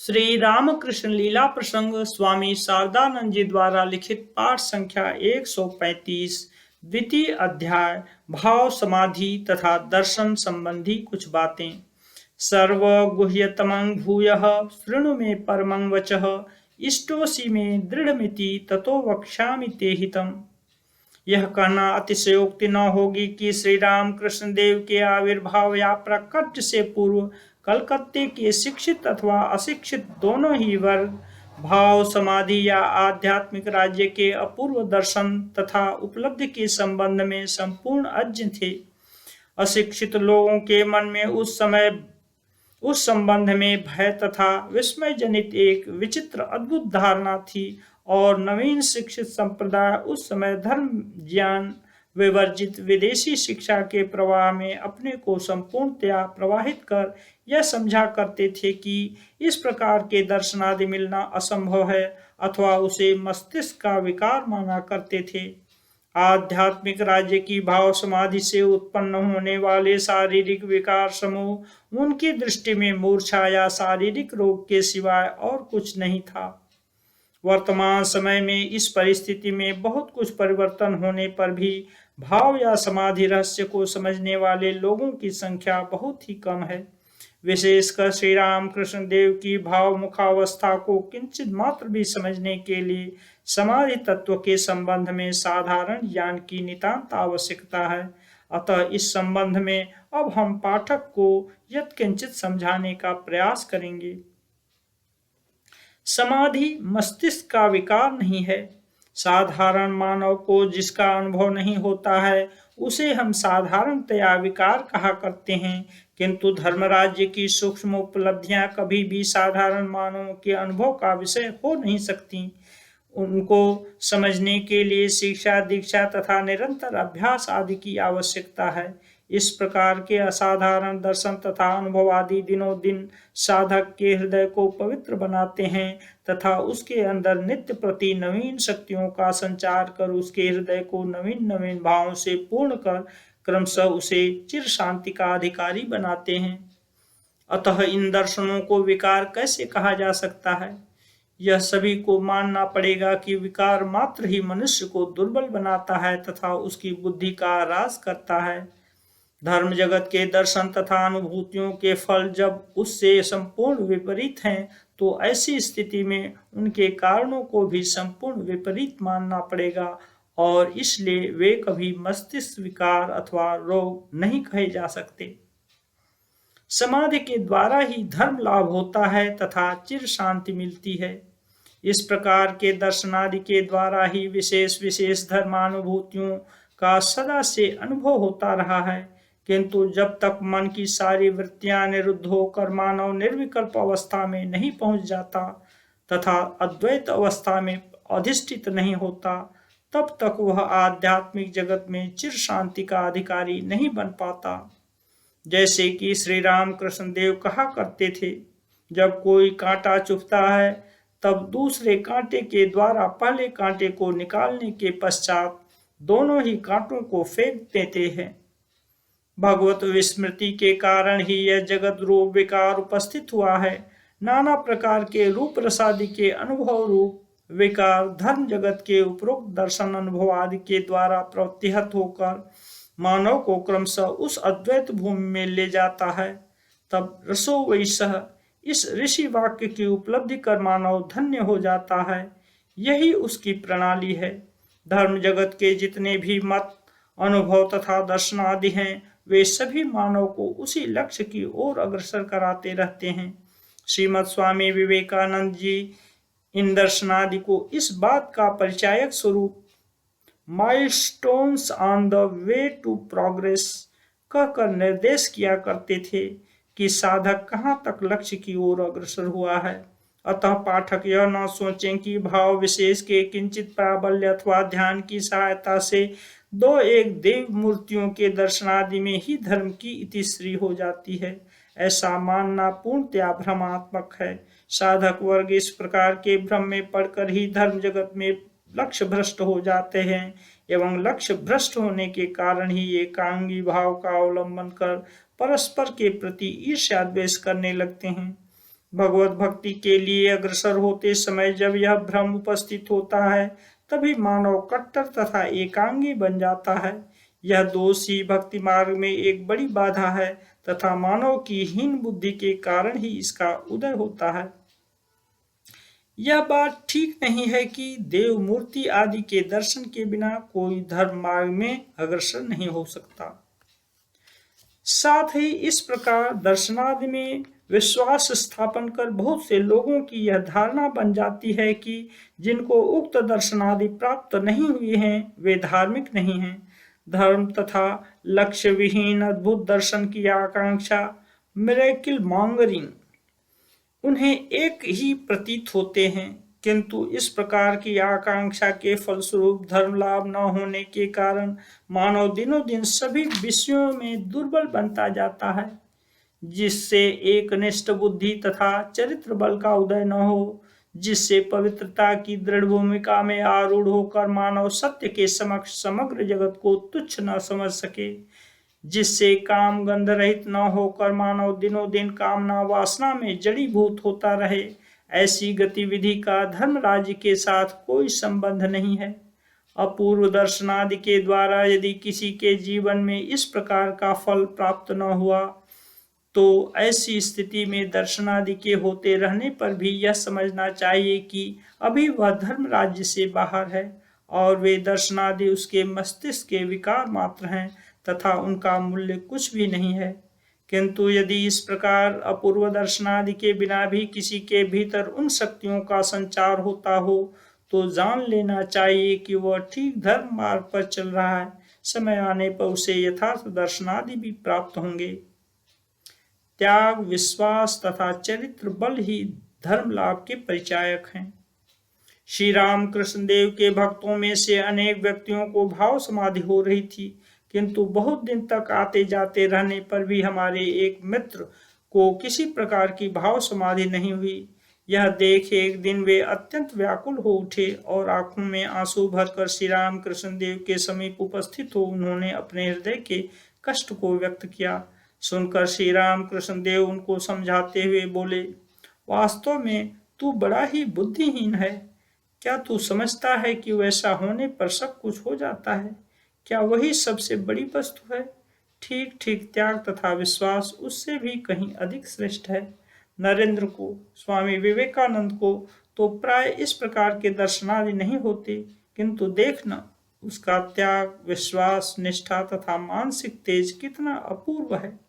श्री रामकृष्ण लीला प्रसंग स्वामी शारदानंद जी द्वारा लिखित पाठ संख्या 135 द्वितीय अध्याय भाव समाधि तथा दर्शन संबंधी कुछ बातें। सर्वगुह्यतमं भूयः शृणु मे परमं वचः इष्टोसि मे दृढ़मिति ततो वक्ष्यामि ते हितम्। यह कहना अतिशयोक्ति न होगी कि श्री राम कृष्ण देव के आविर्भाव या प्रकट से पूर्व कलकत्ते के शिक्षित अथवा अशिक्षित दोनों ही वर्ग भाव समाधि या आध्यात्मिक राज्य के अपूर्व दर्शन तथा उपलब्धि के संबंध में संपूर्ण अज्ञ थे। अशिक्षित लोगों के मन में उस संबंध में भय तथा विस्मय जनित एक विचित्र अद्भुत धारणा थी और नवीन शिक्षित संप्रदाय उस समय धर्म ज्ञान विवर्जित विदेशी शिक्षा के प्रवाह में अपने को संपूर्णतया प्रवाहित कर यह समझा करते थे कि इस प्रकार के दर्शनादि मिलना असंभव है अथवा उसे मस्तिष्क का विकार माना करते थे। आध्यात्मिक राज्य की भाव समाधि से उत्पन्न होने वाले शारीरिक विकार समूह उनकी दृष्टि में मूर्छा या शारीरिक रोग के सिवाय और कुछ नहीं था। वर्तमान समय में इस परिस्थिति में बहुत कुछ परिवर्तन होने पर भी भाव या समाधि रहस्य को समझने वाले लोगों की संख्या बहुत ही कम है। विशेषकर श्री राम कृष्ण देव की भाव मुखावस्था को किंचित मात्र भी समझने के लिए समाधि तत्व के संबंध में साधारण ज्ञान की नितांत आवश्यकता है। अतः इस संबंध में अब हम पाठक को यत्किंचित समझाने का प्रयास करेंगे। समाधि मस्तिष्क का विकार नहीं है। साधारण मानव को जिसका अनुभव नहीं होता है उसे हम साधारणतया विकार कहा करते हैं, किंतु धर्मराज्य की सूक्ष्म उपलब्धियां कभी भी साधारण मानवों के अनुभव का विषय हो नहीं सकती। उनको समझने के लिए शिक्षा दीक्षा तथा निरंतर अभ्यास आदि की आवश्यकता है। इस प्रकार के असाधारण दर्शन तथा अनुभव आदि दिनों दिन साधक के हृदय को पवित्र बनाते हैं तथा उसके अंदर नित्य प्रति नवीन शक्तियों का संचार कर उसके हृदय को नवीन नवीन भावों से पूर्ण कर क्रमशः उसे चिर शांति का अधिकारी बनाते हैं। अतः इन दर्शनों को विकार कैसे कहा जा सकता है? यह सभी को मानना पड़ेगा कि विकार मात्र ही मनुष्य को दुर्बल बनाता है तथा उसकी बुद्धि का ह्रास करता है। धर्म जगत के दर्शन तथा अनुभूतियों के फल जब उससे संपूर्ण विपरीत हैं तो ऐसी स्थिति में उनके कारणों को भी संपूर्ण विपरीत मानना पड़ेगा और इसलिए वे कभी मस्तिष्क विकार अथवा रोग नहीं कहे जा सकते। समाधि के द्वारा ही धर्म लाभ होता है तथा चिर शांति मिलती है। इस प्रकार के दर्शनादि के द्वारा ही विशेष विशेष धर्मानुभूतियों का सदा से अनुभव होता रहा है, किंतु जब तक मन की सारी वृत्तियां निरुद्ध होकर मानव निर्विकल्प अवस्था में नहीं पहुंच जाता तथा अद्वैत अवस्था में अधिष्ठित नहीं होता, तब तक वह आध्यात्मिक जगत में चिर शांति का अधिकारी नहीं बन पाता। जैसे कि श्री राम कृष्ण देव कहा करते थे, जब कोई कांटा चुभता है तब दूसरे कांटे के द्वारा पहले कांटे को निकालने के पश्चात दोनों ही कांटों को फेंक देते हैं। भगवत विस्मृति के कारण ही यह जगत रूप विकार उपस्थित हुआ है। नाना प्रकार के रूप रसादि के अनुभव रूप विकार धर्म जगत के उपरोक्त दर्शन अनुभव आदि के द्वारा प्रतिहत होकर मानव को क्रमशः उस अद्वैत भूमि में ले जाता है। तब रसो वैसह इस ऋषि वाक्य की उपलब्धि कर मानव धन्य हो जाता है। यही उसकी प्रणाली है। धर्म जगत के जितने भी मत अनुभव तथा दर्शन आदि हैं वे सभी मानव को उसी लक्ष्य की ओर अग्रसर कराते रहते हैं। श्रीमद स्वामी विवेकानंद जी इन दर्शनादि को इस बात का परिचायक स्वरूप milestones on the way to progress कहकर निर्देश किया करते थे कि साधक कहाँ तक लक्ष्य की ओर अग्रसर हुआ है। अतः पाठक यह न सोचें कि भाव विशेष के किंचित प्राबल्य अथवा ध्यान की सहायता से दो एक देव मूर्तियों के दर्शनादि में ही धर्म की इतिश्री हो जाती है। ऐसा मानना पूर्णतया भ्रमात्मक है। साधक वर्ग इस प्रकार के भ्रम में पड़कर ही धर्म जगत में लक्ष्य भ्रष्ट हो जाते हैं एवं लक्ष्य भ्रष्ट होने के कारण ही एकांगी भाव का अवलंबन कर परस्पर के प्रति ईर्ष्या द्वेष करने लगते हैं। भगवत भक्ति के लिए अग्रसर होते समय जब यह भ्रम उपस्थित होता है, तभी मानव कट्टर तथा एकांगी बन जाता है। यह दोष ही भक्ति मार्ग में एक बड़ी बाधा है तथा मानव की हीन बुद्धि के कारण ही इसका उदय होता है। यह बात ठीक नहीं है कि देव मूर्ति आदि के दर्शन के बिना कोई धर्म मार्ग में अग्रसर नहीं हो सकता। साथ ही इस प्रकार दर्शनादि में विश्वास स्थापन कर बहुत से लोगों की यह धारणा बन जाती है कि जिनको उक्त दर्शनादि प्राप्त नहीं हुए हैं वे धार्मिक नहीं हैं। धर्म तथा लक्ष्य विहीन अद्भुत दर्शन की आकांक्षा, मिरेकिल मॉन्गरिंग, उन्हें एक ही प्रतीत होते हैं, किंतु इस प्रकार की आकांक्षा के फलस्वरूप धर्म लाभ न होने के कारण मानव दिनों दिन सभी विषयों में दुर्बल बनता जाता है, जिससे एक निष्ठ बुद्धि तथा चरित्र बल का उदय न हो, जिससे पवित्रता की दृढ़ भूमिका में आरूढ़ होकर मानव सत्य के समक्ष समग्र जगत को तुच्छ न समझ सके, जिससे काम गंध रहित न होकर मानव दिनों दिन कामना वासना में जड़ीभूत होता रहे। ऐसी गतिविधि का धर्म राज्य के साथ कोई संबंध नहीं है। अपूर्व दर्शनादि के द्वारा यदि किसी के जीवन में इस प्रकार का फल प्राप्त न हुआ, तो ऐसी स्थिति में दर्शनादि के होते रहने पर भी यह समझना चाहिए कि अभी वह धर्म राज्य से बाहर है और वे दर्शनादि उसके मस्तिष्क के विकार मात्र हैं तथा उनका मूल्य कुछ भी नहीं है। किंतु यदि इस प्रकार अपूर्व दर्शनादि के बिना भी किसी के भीतर उन शक्तियों का संचार होता हो, तो जान लेना चाहिए कि वह ठीक धर्म मार्ग पर चल रहा है। समय आने पर उसे यथार्थ दर्शनादि भी प्राप्त होंगे। त्याग, विश्वास तथा चरित्र बल ही धर्म लाभ के परिचायक हैं। श्री राम कृष्ण देव के भक्तों में से अनेक व्यक्तियों को भाव समाधि हो रही थी, किंतु बहुत दिन तक आते जाते रहने पर भी हमारे एक मित्र को किसी प्रकार की भाव समाधि नहीं हुई। यह देख एक दिन वे अत्यंत व्याकुल हो उठे और आंखों में आंसू भरकर श्री राम कृष्ण देव के समीप उपस्थित हो उन्होंने अपने हृदय के कष्ट को व्यक्त किया। सुनकर श्री राम कृष्ण देव उनको समझाते हुए बोले, वास्तव में तू बड़ा ही बुद्धिहीन है। क्या तू समझता है कि वैसा होने पर सब कुछ हो जाता है? क्या वही सबसे बड़ी वस्तु है? ठीक ठीक त्याग तथा विश्वास उससे भी कहीं अधिक श्रेष्ठ है। नरेंद्र को, स्वामी विवेकानंद को तो प्राय इस प्रकार के दर्शनादि नहीं होते, किंतु देखना उसका त्याग, विश्वास, निष्ठा तथा मानसिक तेज कितना अपूर्व है।